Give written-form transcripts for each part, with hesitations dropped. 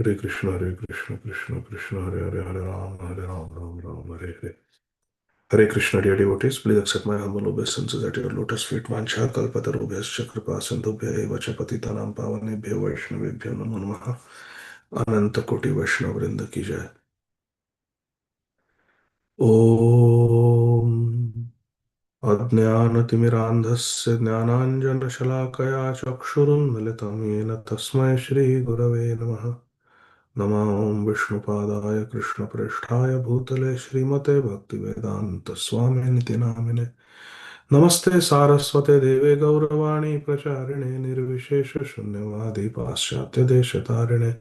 Hare Krishna, Krishna Krishna, Hare Hare Ram, Ram Hare Hare. Hare Krishna, dear devotees, please accept my humble obeisances at your lotus feet. Vancha kalpatarubhyascha kripa sindhubhya eva cha patitanam pavanebhyo vaishnavebhyo namo namaha. Ananta koti Vaishnav vrinda ki jai. Om अज्ञानतिमिरान्धस्य ज्ञानाञ्जनशलाकया चक्षुरुन्मिलितं येन तस्मै श्रीगुरवे नमः। नमो विष्णुपादाय कृष्णप्रेष्ठाय भूतले श्रीमते भक्तिवेदान्तस्वामिनिति नामिने। नमस्ते सारस्वते देवे गौरवाणी प्रचारिणे निर्विशेषशून्यवादी पाश्चात्यदेशतारिणे।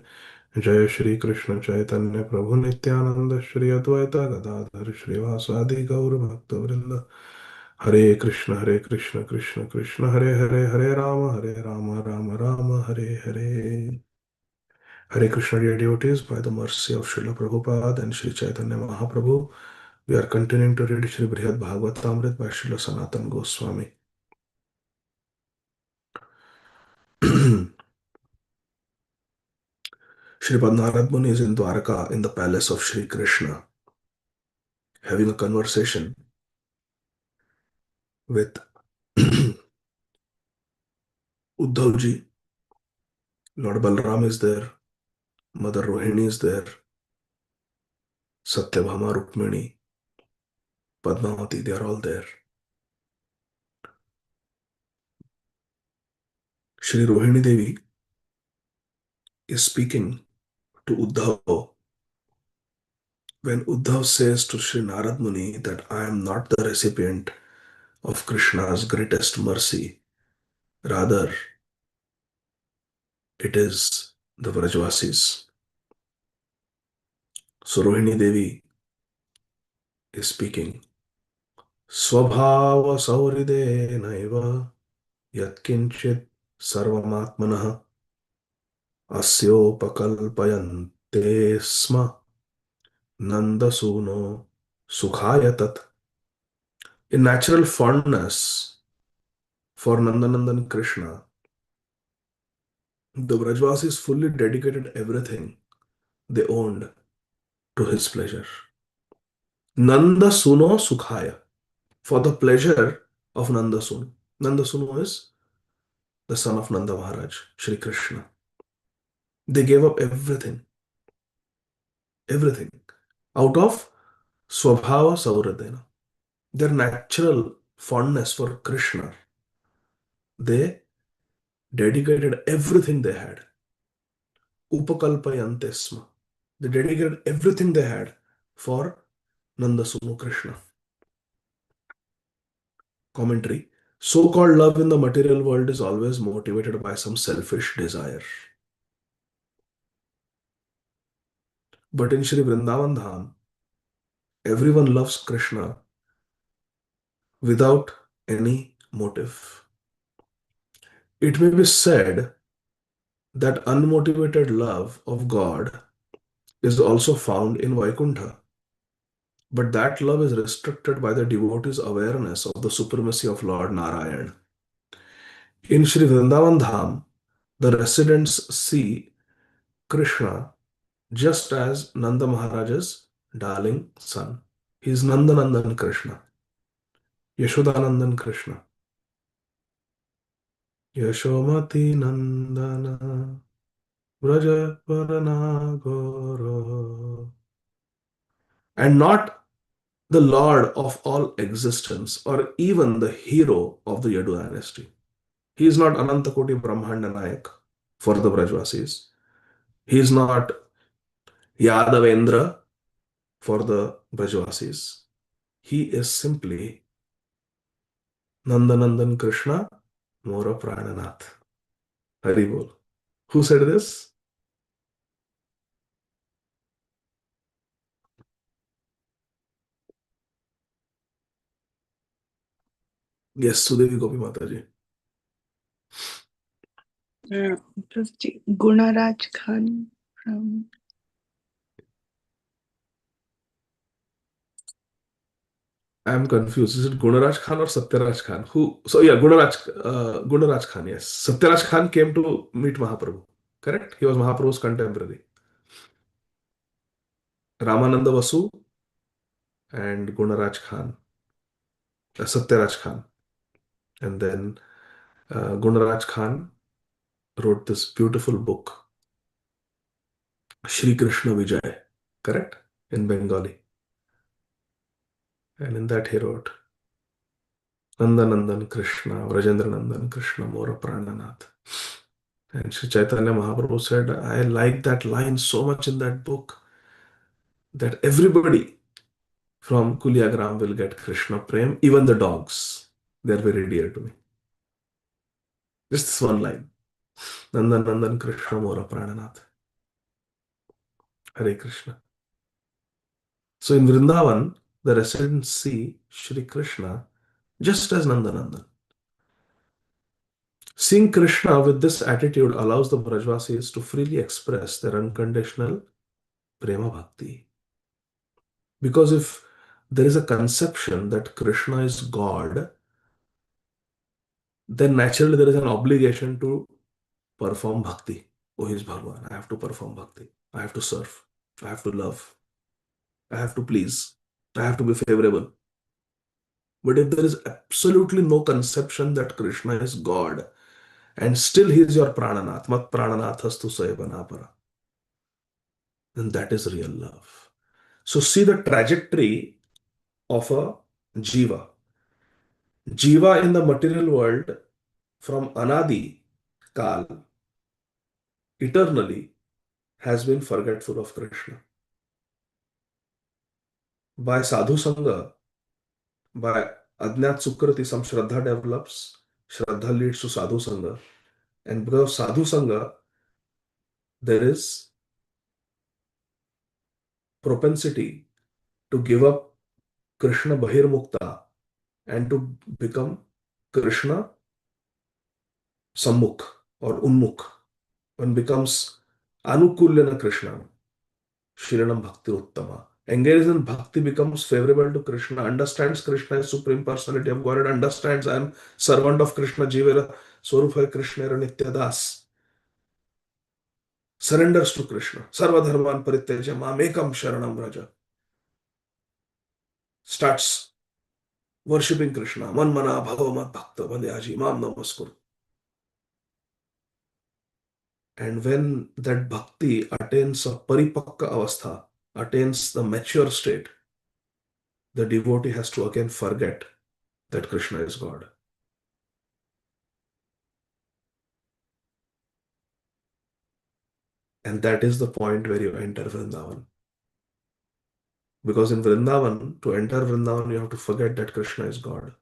जय श्री कृष्ण चैतन्य प्रभु नित्यानंद श्री अद्वैत गदाधर श्रीवासादि गौर भक्तवृंद। हरे कृष्ण कृष्ण कृष्ण हरे हरे, हरे Ram Ram Ram Hare Hare. Hare Krishna, dear devotees, by the mercy of Srila Prabhupada and Sri Chaitanya Mahaprabhu, we are continuing to read Sri Brhad Bhagavatamrta by Srila Sanatana Goswami. Sripad Narad Muni is in Dwarka in the palace of Sri Krishna, having a conversation with Uddhavji. Lord Balram is there, Mother Rohini is there, Satyabhama Rukmini, Padmavati, they are all there. Sri Rohini Devi is speaking to Uddhav when Uddhav says to Sri Narad Muni that I am not the recipient of Krishna's greatest mercy, rather, it is the Vrajvasis. So Rohini Devi is speaking. Swabhava sauride naiva yatkinchit sarvamatmanah asyopakalpayante sma nandasuno sukhayatat. In natural fondness for Nandanandan Krishna, the Vrajvasis fully dedicated everything they owned to his pleasure. Nanda Suno Sukhaya, for the pleasure of Nanda Sunu. Nanda Sunu is the son of Nanda Maharaj, Shri Krishna. They gave up everything, everything, out of Swabhava Sauradena, their natural fondness for Krishna. They dedicated everything they had. Upakalpayantesma. They dedicated everything they had for Nanda Sunu Krishna. Commentary. So-called love in the material world is always motivated by some selfish desire. But in Sri Vrindavan Dham, everyone loves Krishna without any motive. It may be said that unmotivated love of God is also found in Vaikuntha, but that love is restricted by the devotee's awareness of the supremacy of Lord Narayan. In Sri Vrindavan Dham, the residents see Krishna just as Nanda Maharaj's darling son. He is Nandanandan Krishna, Yashodanandan Krishna. Yashomati Nandana Vraja Varana Goro. And not the Lord of all existence or even the hero of the Yadu dynasty. He is not Anantakoti Brahmanda Nayak for the Brajvasis. He is not Yadavendra for the Brajvasis. He is simply Nandanandan Krishna Mora Prananath. Haribol. Who said this? Yes, Sudevi Gopi Mataji. Gunaraj Khan from. I'm confused. Is it Gunaraj Khan or Satyaraj Khan? Who? So yeah, Gunaraj Khan. Yes, Satyaraj Khan came to meet Mahaprabhu. Correct. He was Mahaprabhu's contemporary. Ramananda Vasu and Gunaraj Khan, Satyaraj Khan. And then Gunaraj Khan wrote this beautiful book, Shri Krishna Vijay, correct? In Bengali. And in that he wrote, Nandanandan Krishna, Vrajendra Nandan Krishna, Mora Prananath. And Sri Chaitanya Mahaprabhu said, I like that line so much in that book that everybody from Kulyagram will get Krishna Prem, even the dogs. They're very dear to me. Just this one line. Nandanandan Krishna, Mora Prananath. Hare Krishna. So in Vrindavan, the residents see Shri Krishna just as Nandanandan. Seeing Krishna with this attitude allows the Brajvasis to freely express their unconditional prema bhakti. Because if there is a conception that Krishna is God, then naturally there is an obligation to perform bhakti. Oh, he is Bhagwan. I have to perform bhakti. I have to serve. I have to love. I have to please. I have to be favorable. But if there is absolutely no conception that Krishna is God, and still he is your prananath, mat prananathastu sayavanapara, then that is real love. So see the trajectory of a jiva. Jiva in the material world from anadi, kal, eternally has been forgetful of Krishna. By sadhu sangha, by Adnyat Sukriti, some Shraddha develops. Shraddha leads to Sadhu Sangha. And because of Sadhu Sangha, there is propensity to give up Krishna Bahirmukta and to become Krishna Sammukh or Unmukh. One becomes Anukulyana Krishna, Shiranam Bhakti Uttama. Engaged in bhakti becomes favorable to Krishna, understands Krishna as Supreme Personality of Godhead, understands I am servant of Krishna, Jivera, Swarupa Krishna, Nitya Das. Surrenders to Krishna. Sarva dharman parityaja mamekam sharanam vraja. Starts worshipping Krishna. Manmana bhavamat bhakta vandyaji mam namaskuru. And when that bhakti attains a paripakka avastha, attains the mature state, the devotee has to again forget that Krishna is God. And that is the point where you enter Vrindavan. Because in Vrindavan, to enter Vrindavan, you have to forget that Krishna is God.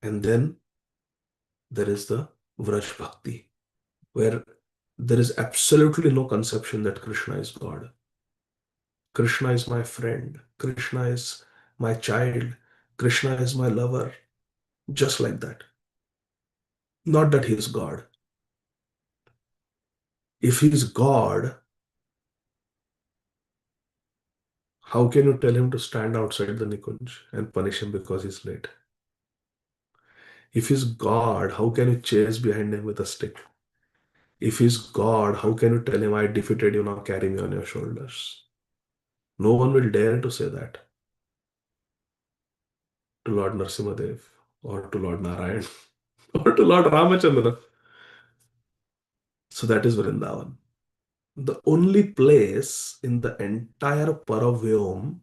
And then there is the Vraj Bhakti, where there is absolutely no conception that Krishna is God. Krishna is my friend. Krishna is my child. Krishna is my lover. Just like that. Not that he is God. If he is God, how can you tell him to stand outside the Nikunj and punish him because he's late? If he's God, how can you chase behind him with a stick? If he's God, how can you tell him, I defeated you, now carry me on your shoulders? No one will dare to say that to Lord Narsimadev or to Lord Narayan or to Lord Ramachandra. So that is Vrindavan. The only place in the entire Paravyom,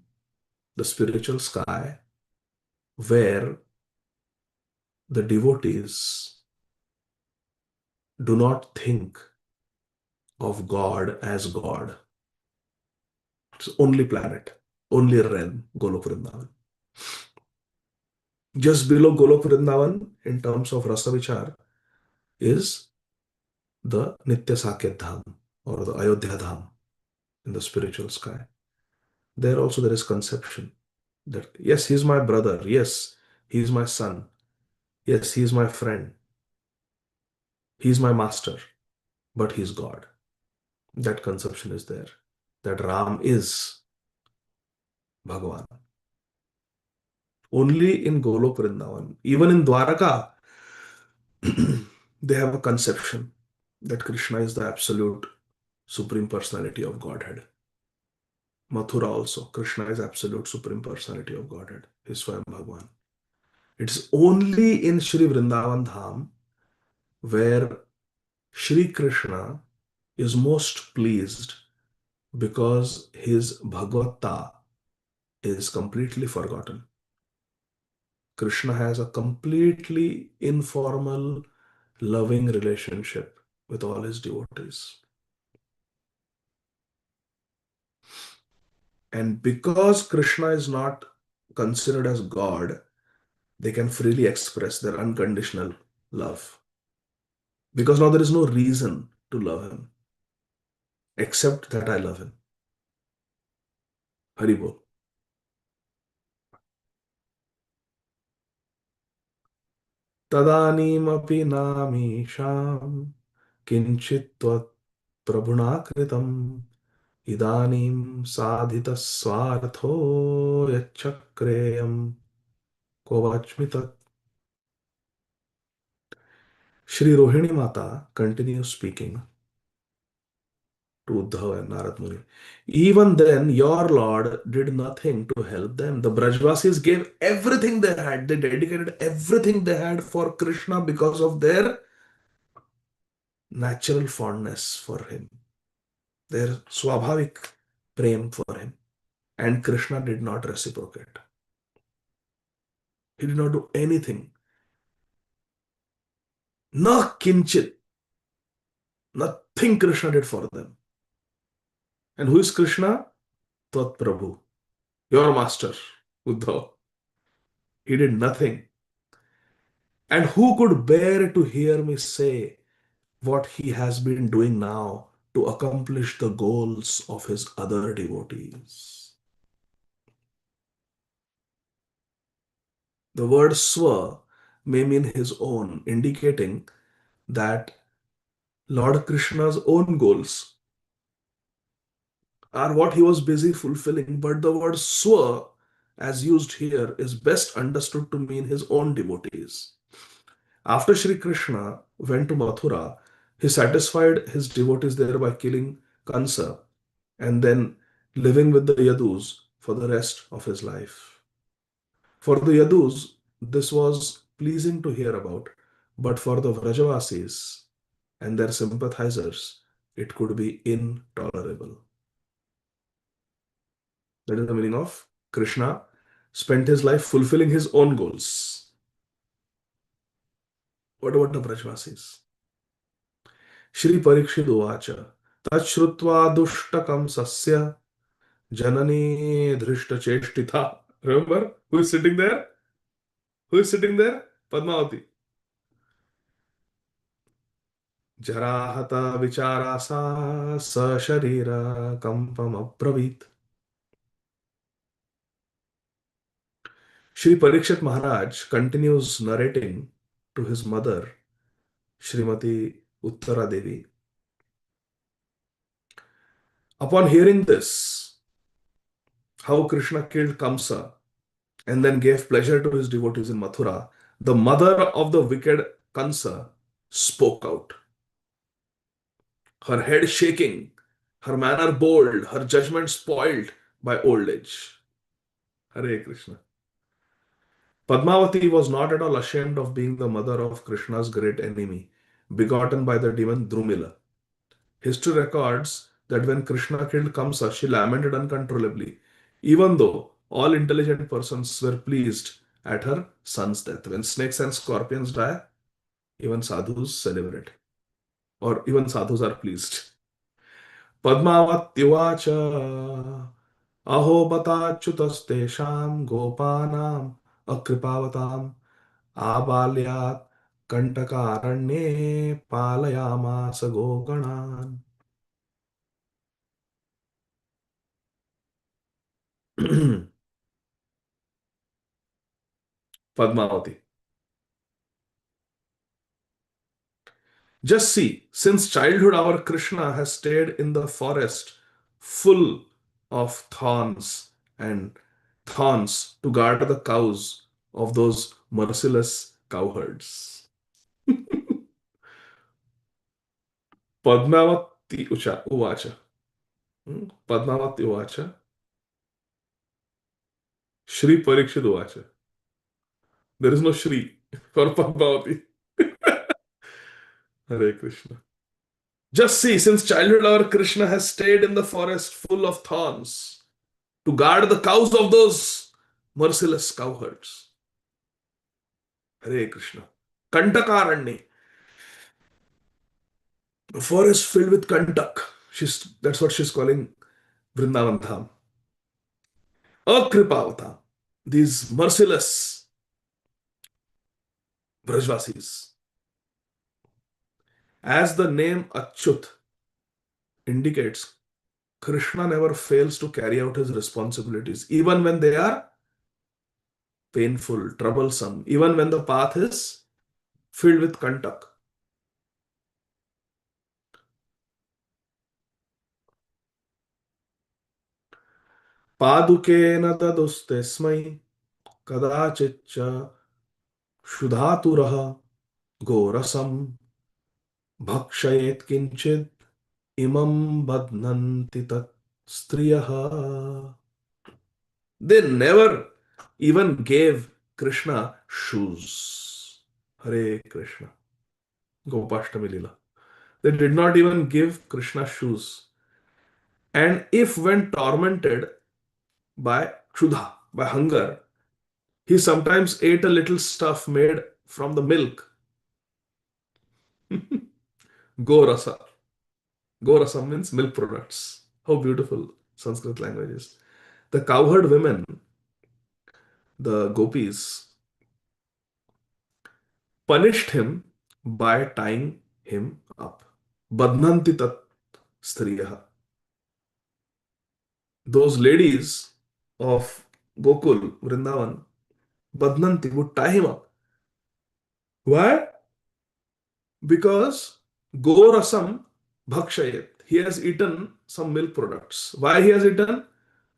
the spiritual sky, where the devotees do not think of God as God. It's only planet, only realm, Golok Vrindavan. Just below Golok Vrindavan, in terms of Rasa Vichar, is the Nitya Saket Dham or the Ayodhya Dham in the spiritual sky. There also there is conception that yes, he is my brother, yes, he is my son, yes, he is my friend, he is my master, but he is God. That conception is there. That Ram is Bhagavan. Only in Golok Vrindavan, even in Dwaraka, they have a conception that Krishna is the absolute supreme personality of Godhead. Mathura also. Krishna is absolute supreme personality of Godhead. He is Swayam Bhagwan. It's only in Sri Vrindavan Dham where Sri Krishna is most pleased because his Bhagavata is completely forgotten. Krishna has a completely informal, loving relationship with all his devotees. And because Krishna is not considered as God, they can freely express their unconditional love. Because now there is no reason to love him except that I love him. Haribol. तदानीमपि नामीशां किञ्चित् त्वत् प्रभुना कृतम् इदानीं साधितस्वार्थो यच्चक्रेयं को वाच्मि तत्. Shri Rohini Mata continues speaking to Uddhava and Narad Muni. Even then, your Lord did nothing to help them. The Brajvasis gave everything they had. They dedicated everything they had for Krishna because of their natural fondness for him, their swabhavik prem for him. And Krishna did not reciprocate. He did not do anything. Na kinchit. Nothing Krishna did for them. And who is Krishna? Tat Prabhu, your master, Uddhav. He did nothing. And who could bear to hear me say what he has been doing now to accomplish the goals of his other devotees? The word swa may mean his own, indicating that Lord Krishna's own goals are what he was busy fulfilling, but the word swa, as used here, is best understood to mean his own devotees. After Sri Krishna went to Mathura, he satisfied his devotees there by killing Kansa and then living with the Yadus for the rest of his life. For the Yadus, this was pleasing to hear about, but for the Vrajavasis and their sympathizers, it could be intolerable. That is the meaning of Krishna spent his life fulfilling his own goals. What about the Vrajavasis? Shri Parikshit Uvacha Tachshrutva Dushtakam Sasya Janani Dhrishta Cheshtita. Remember who is sitting there? Who is sitting there? Padmavati. Jarahata Vicharasa Sa Sharira Kampam Abravit. Shri Parikshit Maharaj continues narrating to his mother, Srimati Uttara Devi. Upon hearing this, how Krishna killed Kamsa and then gave pleasure to his devotees in Mathura, the mother of the wicked Kansa spoke out, her head shaking, her manner bold, her judgment spoiled by old age. Hare Krishna. Padmavati was not at all ashamed of being the mother of Krishna's great enemy, begotten by the demon Drumila. History records that when Krishna killed Kamsa, she lamented uncontrollably, even though all intelligent persons were pleased at her son's death. When snakes and scorpions die, even sadhus celebrate, or even sadhus are pleased. Padmavatyuvacha aho batachyutastesham gopanam akripavatam abalyat kantakaranye palayamasa goganan. Padmavati. Just see, since childhood, our Krishna has stayed in the forest full of and thorns to guard the cows of those merciless cowherds. Padmavati Uvacha. Padmavati Uvacha. Shri Parikshit Uvacha. There is no Shri for Padmavati. Hare Krishna. Just see, since childhood, our Krishna has stayed in the forest full of thorns to guard the cows of those merciless cowherds. Hare Krishna. Kantakaranya, a forest filled with Kantak. That's what she's calling Vrindavan Dham. Akripavatam, these merciless Brajvasis. As the name Achyut indicates, Krishna never fails to carry out his responsibilities, even when they are painful, troublesome, even when the path is filled with Kantak. पादुकेन ददुस्तेस्मै कदाचिच्च क्षुधातुरः घोरसं भक्षयेत् किंचित् imam badnanti tat striyah. They never even gave Krishna shoes. Hare Krishna. Gopashtami Lila. They did not even give Krishna shoes. And if when tormented by kshuddha, by hunger, he sometimes ate a little stuff made from the milk. Gorasa. Gorasa means milk products. How beautiful Sanskrit language is. The cowherd women, the gopis, punished him by tying him up. Badnanti tat striyah. Those ladies of Gokul, Vrindavan, Badnanti would tie him up. Why? Because Gorasam Bhakshayet. He has eaten some milk products. Why he has eaten?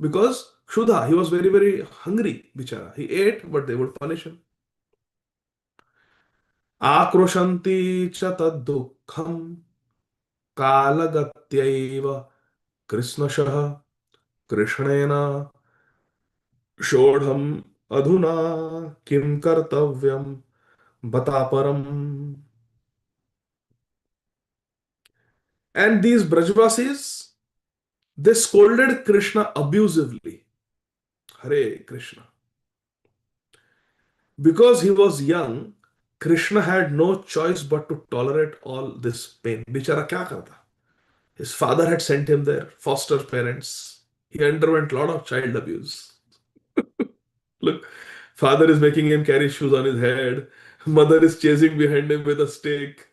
Because Kshuddha, he was very, very hungry, bichara. He ate, but they would punish him. Akroshanti cha tad dukkham kalagatyaiva Krishnashah Krishnena Shodham Adhuna Kim Kartavyam Bataparam. And these Brajvasis, they scolded Krishna abusively. Hare Krishna. Because he was young, Krishna had no choice but to tolerate all this pain. Bichara kya karta? His father had sent him there, foster parents. He underwent a lot of child abuse. Look, father is making him carry shoes on his head. Mother is chasing behind him with a stake.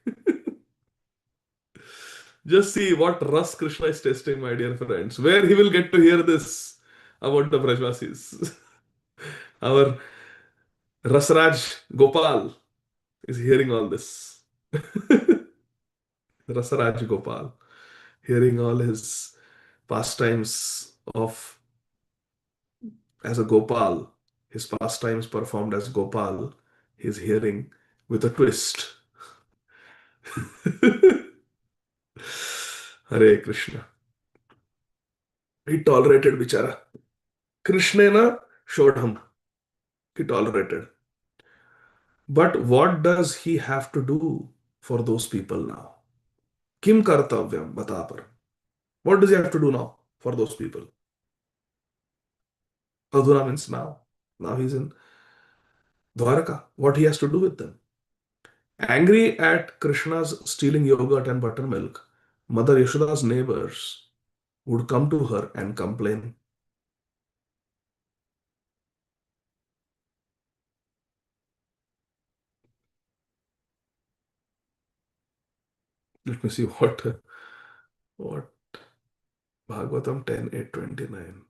Just see what Ras Krishna is testing, my dear friends. Where he will get to hear this about the Brajvasis. Our Rasraj Gopal is hearing all this. Rasaraj Gopal, hearing all his pastimes of as a Gopal, his pastimes performed as Gopal, he's hearing with a twist. Hare Krishna. He tolerated Bichara. Krishnena showed him. He tolerated. But what does he have to do for those people now? Kim kartavyam batapar. What does he have to do now for those people? Adhuna means now. Now he's in Dwaraka. What he has to do with them? Angry at Krishna's stealing yogurt and buttermilk, Mother Yashoda's neighbors would come to her and complain. Let me see what Bhagavatam 10:8-29.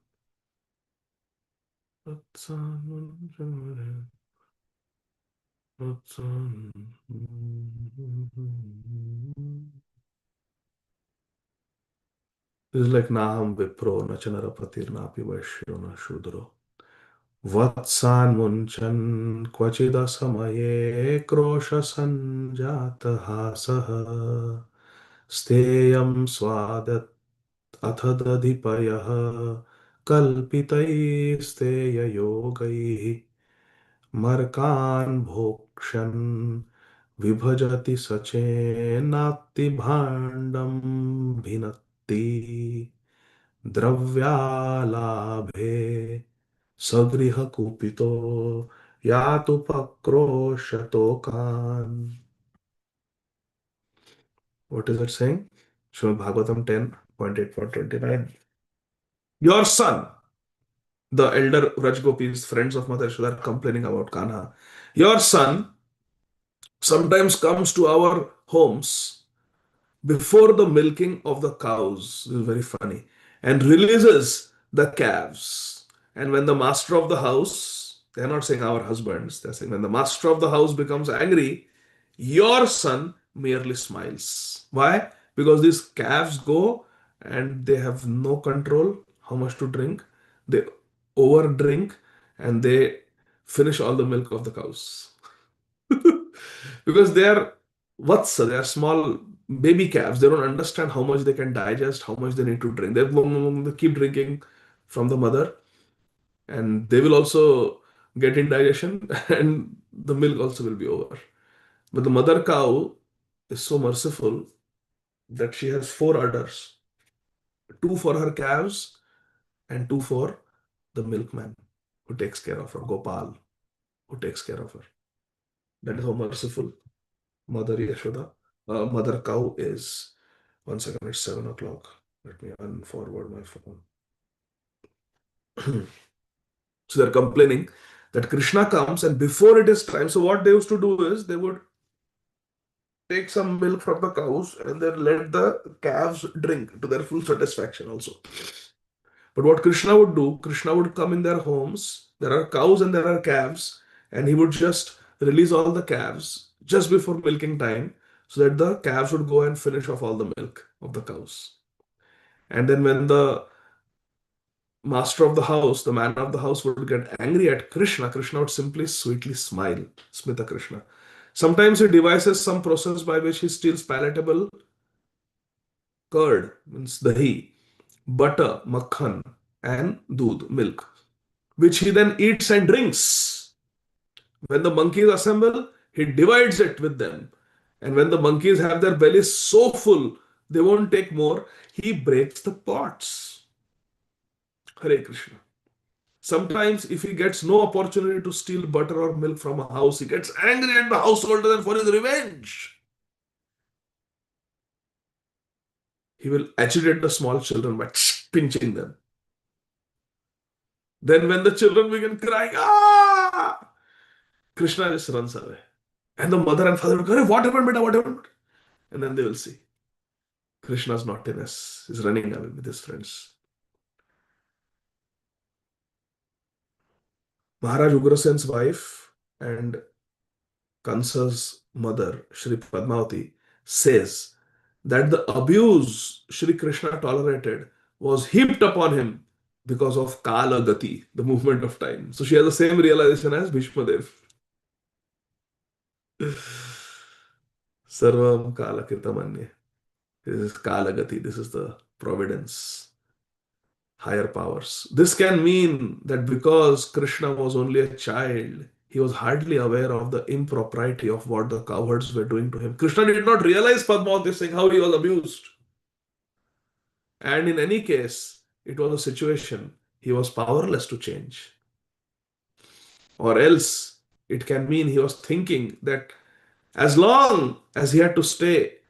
This is like Naham Vipro, Nachanarapatir Napi Vaishyo Na Shudro. Vatsan Munchan Kvachida Samaye Krosha Sanjata Hasaha Steyam Swadat Athadadipayah कल्पितैस्तेययोगैः मर्कान् भोक्ष्यन् विभजति सचेनात्ति भाण्डं भिनत्ति द्रव्यालाभे सगृहकुपितो यातुपक्रोशतोकान्. What is it saying? Srimad Bhagavatam 10.8.29. Your son, the elder Rajgopis, friends of Mother Yashoda, are complaining about Kanha. Your son sometimes comes to our homes before the milking of the cows. This is very funny. And releases the calves. And when the master of the house, they're not saying our husbands, they're saying when the master of the house becomes angry, your son merely smiles. Why? Because these calves go and they have no control how much to drink. They over drink and they finish all the milk of the cows. Because they are vatsa, they are small baby calves. They don't understand how much they can digest, how much they need to drink. They keep drinking from the mother, and they will also get indigestion, and the milk also will be over. But the mother cow is so merciful that she has four udders, two for her calves and two for the milkman who takes care of her, Gopal, who takes care of her. That is how merciful Mother Yashoda, Mother Cow is. One second, it's 7 o'clock. Let me unforward my phone. So they're complaining that Krishna comes and before it is time. So what they used to do is they would take some milk from the cows and then let the calves drink to their full satisfaction also. But what Krishna would do, Krishna would come in their homes. There are cows and there are calves, and he would just release all the calves just before milking time so that the calves would go and finish off all the milk of the cows. And then when the master of the house, the man of the house, would get angry at Krishna, Krishna would simply sweetly smile. Smita Krishna. Sometimes he devises some process by which he steals palatable curd, means dahi, butter, makhan, and doodh, milk, which he then eats and drinks. When the monkeys assemble, he divides it with them. And when the monkeys have their bellies so full, they won't take more, he breaks the pots. Hare Krishna. Sometimes, if he gets no opportunity to steal butter or milk from a house, he gets angry at the householder and for his revenge, he will agitate the small children by pinching them. Then, when the children begin crying, ah, Krishna just runs away. And the mother and father will go, "Hey, what happened, beta? What happened?" And then they will see Krishna's naughtiness is running away with his friends. Maharaj Ugrasen's wife and Kansa's mother, Shri Padmavati, says that the abuse Shri Krishna tolerated was heaped upon him because of Kala Gati, the movement of time. So she has the same realization as Bhishma Dev. Sarvam Kala Kritamanya. This is Kala Gati, this is the providence, higher powers. This can mean that because Krishna was only a child, he was hardly aware of the impropriety of what the cowherds were doing to him. Krishna did not realize Padmavati saying how he was abused. And in any case, it was a situation he was powerless to change. Or else, it can mean he was thinking that as long as he had to stay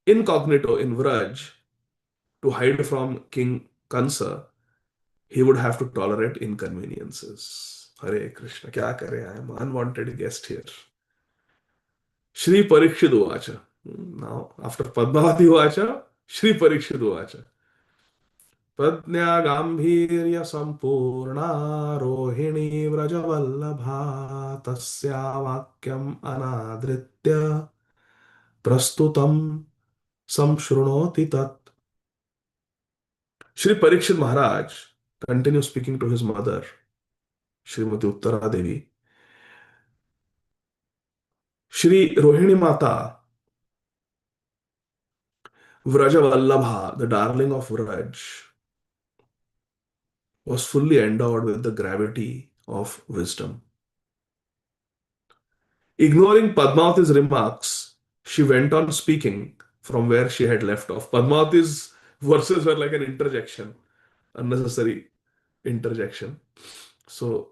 incognito in Vraj to hide from King Kansa, he would have to tolerate inconveniences. Hare Krishna, kya kare? I am an unwanted guest here. Shri Parikshit Uvacha. Now, after Padmavati Uvacha, Shri Parikshit Uvacha. प्रज्ञा गांभीर्य संपूर्णा रोहिणी व्रजवल्लभा तस्या वाक्यम अनादृत्य प्रस्तुतम संशृणोति तत्. Shri Parikshit Maharaj continues speaking to his mother, Srimati Uttara Devi. Shri Rohini Mata, Vrajavallabha, the darling of Vraj, was fully endowed with the gravity of wisdom. Ignoring Padmavati's remarks, she went on speaking from where she had left off. Padmavati's verses were like an interjection, unnecessary interjection. So,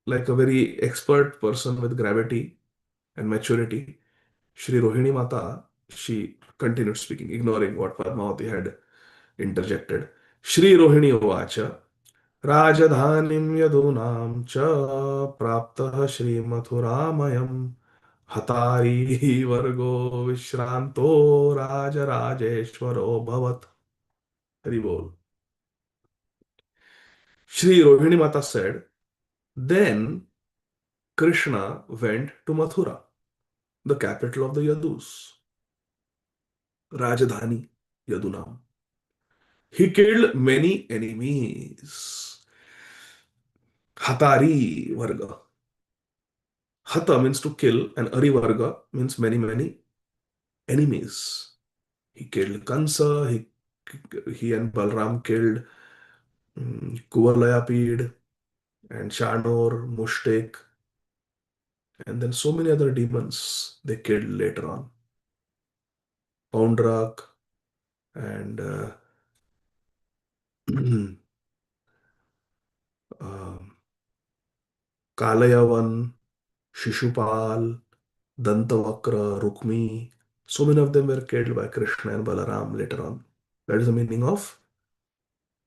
like a very expert person with gravity and maturity, Shri Rohini Mata, she continued speaking, ignoring what Padmavati had interjected. Shri Rohini Uvacha, राजधानीं यदूनां च प्राप्तः श्रीमथुरामयम् हतारी वर्गो विश्रांतो राजराजेश्वरो Hari bol. Shri Rohini Mata said, then Krishna went to Mathura, the capital of the Yadus, Rajdhani, Yadunam. He killed many enemies. Hatari Varga. Hata means to kill, and Ari Varga means many, many enemies. He killed Kansa, he and Balram killed Kuvalayapid and Shanor, Mushtek, and then so many other demons they killed later on. Poundrak and um, Kalayavan, Shishupal, Dantavakra, Rukmi. So many of them were killed by Krishna and Balaram later on. That is the meaning of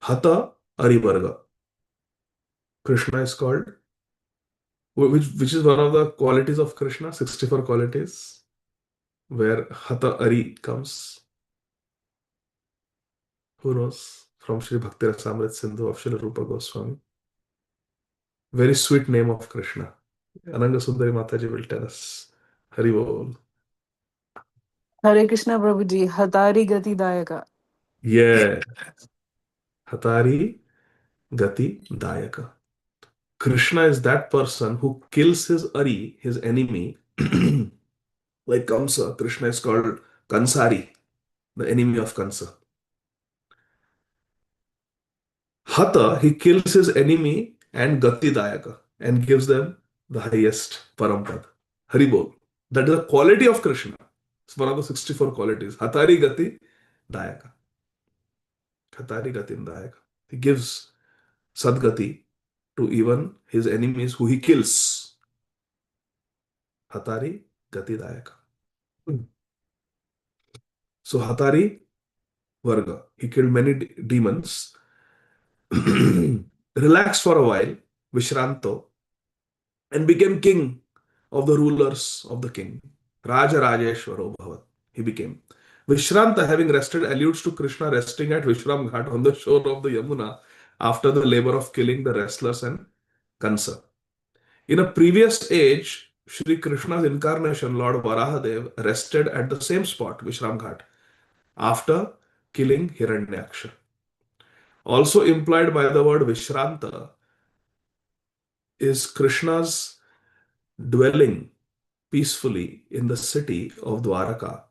Hata Arivarga. Krishna is called, which is one of the qualities of Krishna, 64 qualities, where Hata Ari comes. Who knows? From Sri Bhakti Rasamrit Sindhu of Srila Rupa Goswami. Very sweet name of Krishna. Ananga Sundari Mataji will tell us. Hari Bol. Hare Krishna Prabhuji, Hatari Gati Dayaka. Yeah. Hatari Gati Dayaka. Krishna is that person who kills his Ari, his enemy, like Kamsa. Krishna is called Kansari, the enemy of Kansa. Hata, he kills his enemy and Gati Dayaka and gives them the highest Parampad. Haribol. That is the quality of Krishna. It's one of the 64 qualities. Hatari Gati Dayaka. Hatari Gati Dayaka. He gives Sadgati to even his enemies who he kills. Hatari Gati Dayaka. So Hatari Varga. He killed many demons. Relaxed for a while, Vishranto, and became king of the rulers of the king. Raja Rajeshwaro Bhavat. He became. Vishranta, having rested, alludes to Krishna resting at Vishram Ghat on the shore of the Yamuna after the labor of killing the wrestlers and Kansa. In a previous age, Shri Krishna's incarnation, Lord Varahadev, rested at the same spot, Vishram Ghat, after killing Hiranyaksha. Also implied by the word Vishranta is Krishna's dwelling peacefully in the city of Dwaraka,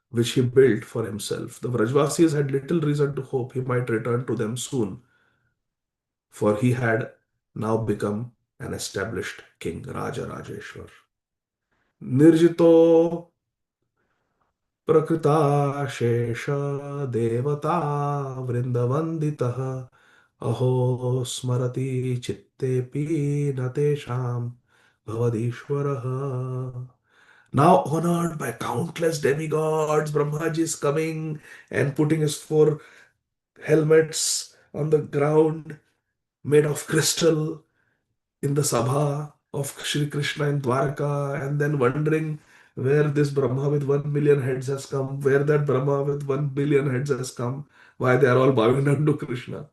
which he built for himself. The Vrajvasis had little reason to hope he might return to them soon, for he had now become an established king, Raja Rajeshwar. Nirjito प्रकृताशेष देवता वृंदवंदितः अहो स्मरति चित्तेऽपि न तेषां भवदीश्वरः. Now honored by countless demigods, Brahmaji is coming and putting his four helmets on the ground made of crystal in the Sabha of Shri Krishna in Dwarka, and then wondering where this Brahma with 1 million heads has come, where that Brahma with 1 billion heads has come, why they are all bowing down to Krishna.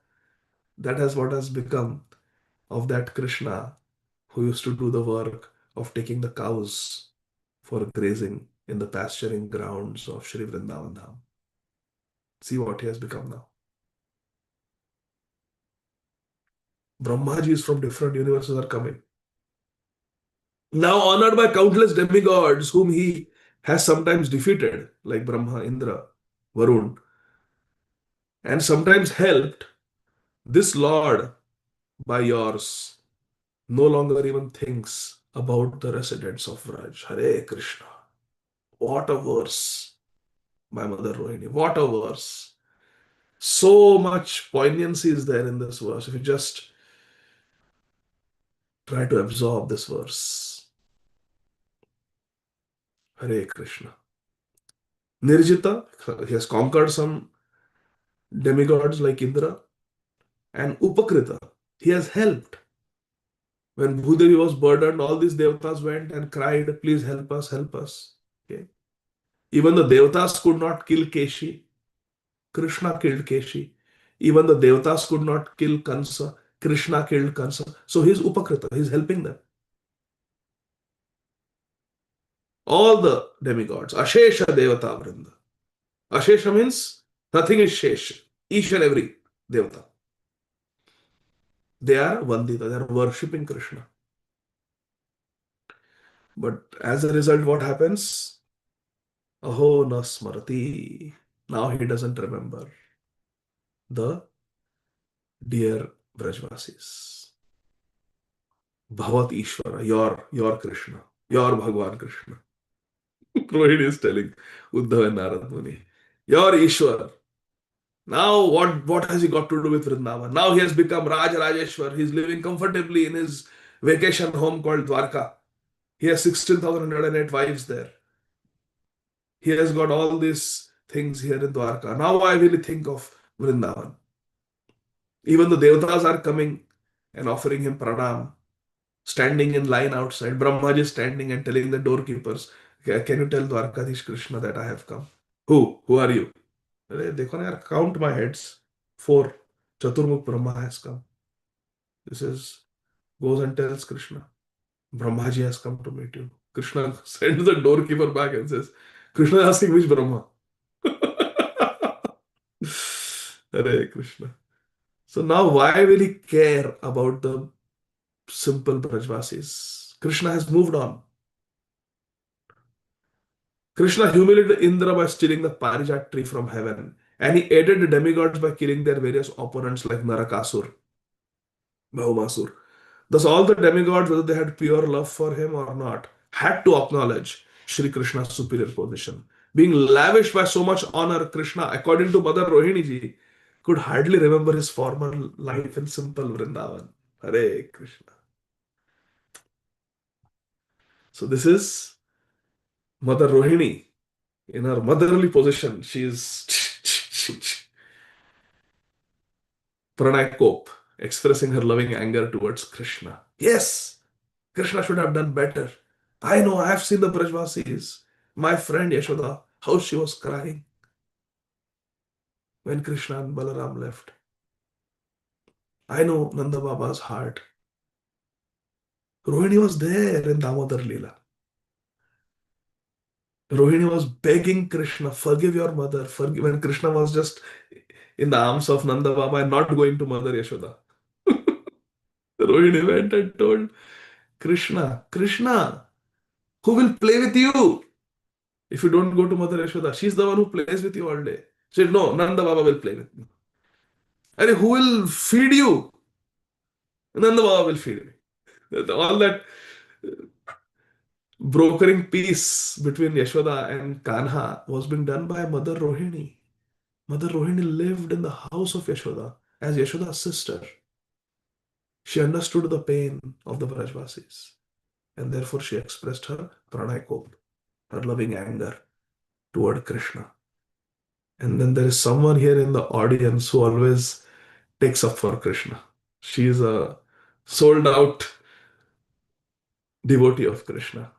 That is what has become of that Krishna who used to do the work of taking the cows for grazing in the pasturing grounds of Shri Vrindavan Dham. See what he has become now. Brahmajis from different universes are coming. Now honored by countless demigods whom he has sometimes defeated, like Brahma, Indra, Varun, and sometimes helped, this Lord by yours no longer even thinks about the residents of Vraj. Hare Krishna. What a verse, my mother Rohini. What a verse. So much poignancy is there in this verse. If you just try to absorb this verse. Hare Krishna. Nirjita, he has conquered some demigods like Indra, and Upakrita, he has helped. When Bhudevi was burdened, all these devatas went and cried, please help us, help us. Okay. Even the devatas could not kill Keshi. Krishna killed Keshi. Even the devatas could not kill Kansa. Krishna killed Kansa. So he's Upakrita, he's helping them. All the demigods, Ashesha Devata Vrinda. Ashesha means nothing is Shesh. Each and every devata. They are Vandita, they are worshipping Krishna. But as a result, what happens? Aho na smarati. Now he doesn't remember the dear Brajvasis. Bhavat Ishvara, your Krishna, your Bhagwan Krishna. Rohini is telling Uddhava and Narad Muni, your Ishwar. Now what has he got to do with Vrindavan? Now he has become Raj Rajeshwar. He's living comfortably in his vacation home called Dwarka. He has 16,108 wives there. He has got all these things here in Dwarka. Now I really think of Vrindavan. Even the devatas are coming and offering him pranam, standing in line outside. Brahmaji is standing and telling the doorkeepers, Can you tell Dwarkadish Krishna that I have come? Who? Who are you? अरे देखो ना यार, count my heads. 4. Chaturmukh Brahma has come. This is goes and tells Krishna. Brahmaji has come to meet you. Krishna sends the doorkeeper back and says, Krishna is asking which Brahma? Hare Krishna. So now why will he care about the simple Brajvasis? Krishna has moved on. Krishna humiliated Indra by stealing the Parijat tree from heaven, and he aided the demigods by killing their various opponents like Narakasur, Bhaumasur. Thus, all the demigods, whether they had pure love for him or not, had to acknowledge Sri Krishna's superior position. Being lavished by so much honor, Krishna, according to Mother Rohini ji, could hardly remember his former life in simple Vrindavan. Hare Krishna. So, this is Mother Rohini in her motherly position. She is Pranay Kop, expressing her loving anger towards Krishna. Yes, Krishna should have done better. I know, I have seen the Brajvasis. My friend Yashoda, how she was crying when Krishna and Balaram left. I know Nanda Baba's heart. Rohini was there in Damodar Leela. Rohini was begging Krishna, forgive your mother. Forgive. When Krishna was just in the arms of Nanda Baba and not going to Mother Yashoda. Rohini went and told Krishna, Krishna, who will play with you if you don't go to Mother Yashoda? She's the one who plays with you all day. She said, no, Nanda Baba will play with me. And who will feed you? Nanda Baba will feed me. All that brokering peace between Yashoda and Kanha was being done by Mother Rohini. Mother Rohini lived in the house of Yashoda as Yashoda's sister. She understood the pain of the Brajvasis, and therefore she expressed her pranay kop, her loving anger toward Krishna. And then there is someone here in the audience who always takes up for Krishna. She is a sold out devotee of Krishna,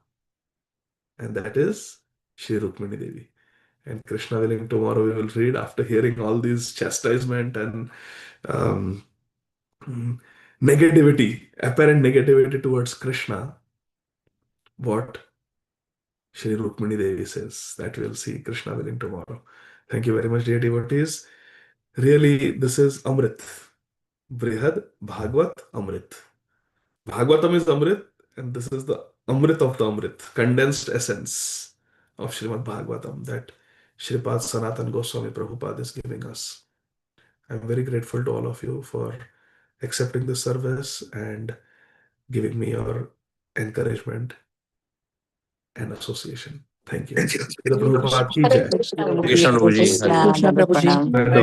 and that is Shri Rukmini Devi. And Krishna willing, tomorrow we will read, after hearing all these chastisement and um, negativity, apparent negativity towards Krishna, what Shri Rukmini Devi says. That we'll see, Krishna willing, tomorrow. Thank you very much, dear devotees. Really, this is Amrit. Brihad Bhagavat Amrit. Bhagavatam is Amrit, and this is the Amrit of the Amrit, condensed essence of Srimad Bhagavatam that Sripad Sanatan Goswami Prabhupada is giving us. I'm very grateful to all of you for accepting the service and giving me your encouragement and association. Thank you. Thank you. Srila Prabhupada ki Hare jai. Krishna, Krishna Prabhuji. Prabhuji, Hare Krishna, Prabhuji. Dhanyavad.